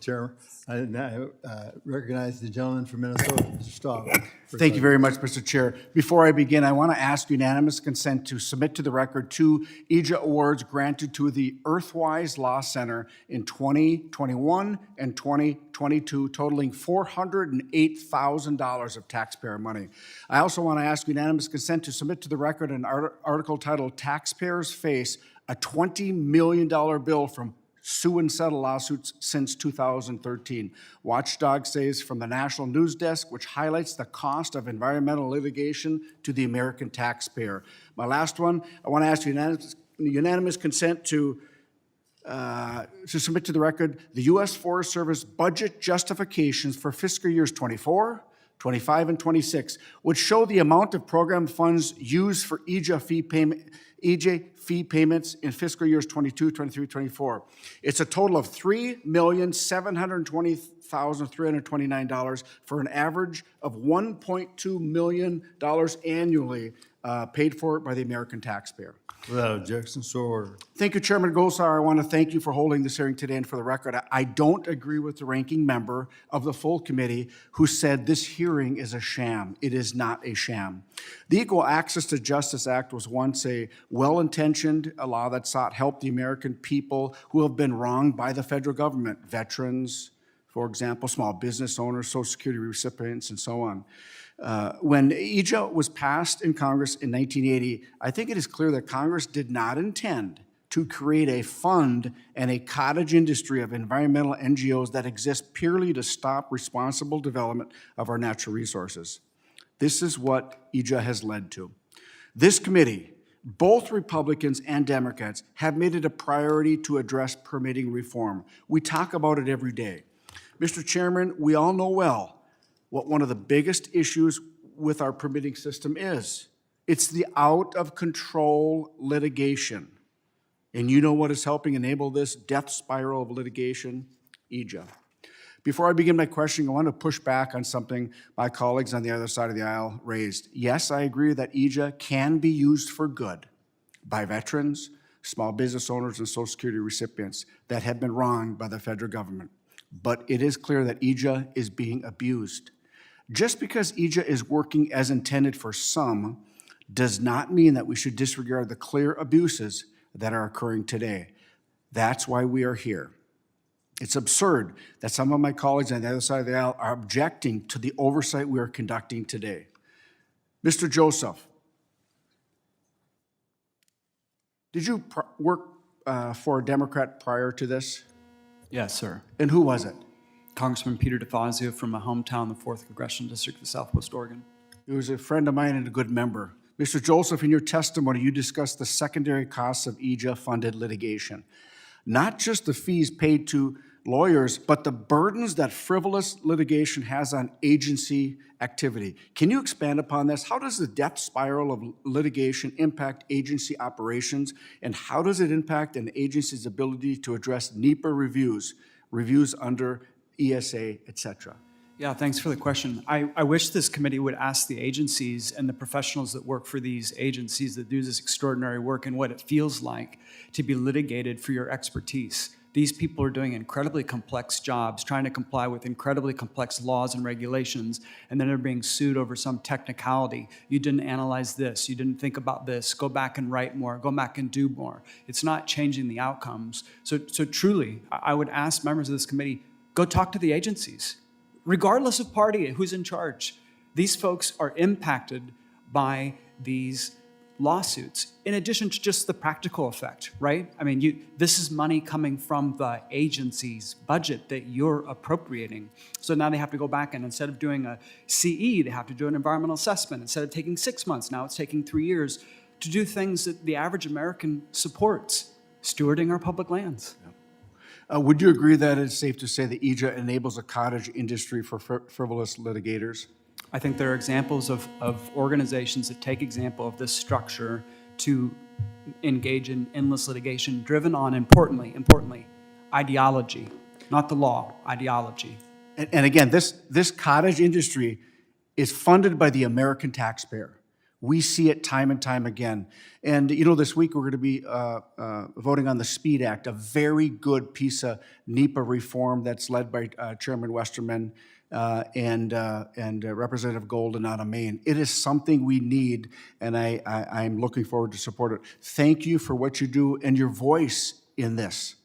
Chair. I now recognize the gentleman from Minnesota, Mr. Stauber. Thank you very much, Mr. Chair. Before I begin, I want to ask unanimous consent to submit to the record 2 EAJA awards granted to the Earthwise Law Center in 2021 and 2022, totaling $408,000 of taxpayer money. I also want to ask unanimous consent to submit to the record an article titled "Taxpayers Face a $20 million Bill from Sue and Settle Lawsuits Since 2013. Watchdog says from the National News Desk, which highlights the cost of environmental litigation to the American taxpayer. My last one, I want to ask unanimous consent to submit to the record the U.S. Forest Service budget justifications for fiscal years 24, 25, and 26, which show the amount of program funds used for EAJA fee payments in fiscal years 22, 23, 24. It's a total of $3,720,329 for an average of $1.2 million annually paid for by the American taxpayer. Without objection, so ordered. Thank you, Chairman Gosar. I want to thank you for holding this hearing today, and for the record, I don't agree with the ranking member of the full committee who said this hearing is a sham. It is not a sham. The Equal Access to Justice Act was once a well-intentioned law that sought help the American people who have been wronged by the federal government, veterans, for example, small business owners, Social Security recipients, and so on. When EAJA was passed in Congress in 1980, I think it is clear that Congress did not intend to create a fund and a cottage industry of environmental NGOs that exist purely to stop responsible development of our natural resources. This is what EAJA has led to. This committee, both Republicans and Democrats, have made it a priority to address permitting reform. We talk about it every day. Mr. Chairman, we all know well what one of the biggest issues with our permitting system is. It's the out-of-control litigation. And you know what is helping enable this death spiral of litigation? EAJA. Before I begin my questioning, I want to push back on something my colleagues on the other side of the aisle raised. Yes, I agree that EAJA can be used for good by veterans, small business owners, and Social Security recipients that have been wronged by the federal government. But it is clear that EAJA is being abused. Just because EAJA is working as intended for some does not mean that we should disregard the clear abuses that are occurring today. That's why we are here. It's absurd that some of my colleagues on the other side of the aisle are objecting to the oversight we are conducting today. Mr. Joseph, did you work for a Democrat prior to this? Yes, sir. And who was it? Congressman Peter DeFazio from my hometown, the 4th Congressional District of Southwest Oregon. He was a friend of mine and a good member. Mr. Joseph, in your testimony, you discussed the secondary costs of EAJA-funded litigation. Not just the fees paid to lawyers, but the burdens that frivolous litigation has on agency activity. Can you expand upon this? How does the death spiral of litigation impact agency operations, and how does it impact an agency's ability to address NEPA reviews under ESA, et cetera? Yeah, thanks for the question. I wish this committee would ask the agencies and the professionals that work for these agencies that do this extraordinary work and what it feels like to be litigated for your expertise. These people are doing incredibly complex jobs, trying to comply with incredibly complex laws and regulations, and then they're being sued over some technicality. You didn't analyze this, you didn't think about this, go back and write more, go back and do more. It's not changing the outcomes. So truly, I would ask members of this committee, go talk to the agencies. Regardless of party, who's in charge. These folks are impacted by these lawsuits, in addition to just the practical effect, right? I mean, this is money coming from the agency's budget that you're appropriating. So now they have to go back and instead of doing a CE, they have to do an environmental assessment. Instead of taking 6 months, now it's taking 3 years to do things that the average American supports, stewarding our public lands. Would you agree that it's safe to say that EAJA enables a cottage industry for frivolous litigators? I think there are examples of organizations that take example of this structure to engage in endless litigation driven on, importantly, ideology, not the law, ideology. And again, this cottage industry is funded by the American taxpayer. We see it time and time again. And, you know, this week we're going to be voting on the SPEED Act, a very good piece of NEPA reform that's led by Chairman Westerman and Representative Golden out of Maine. It is something we need, and I'm looking forward to support it. Thank you for what you do and your voice in this.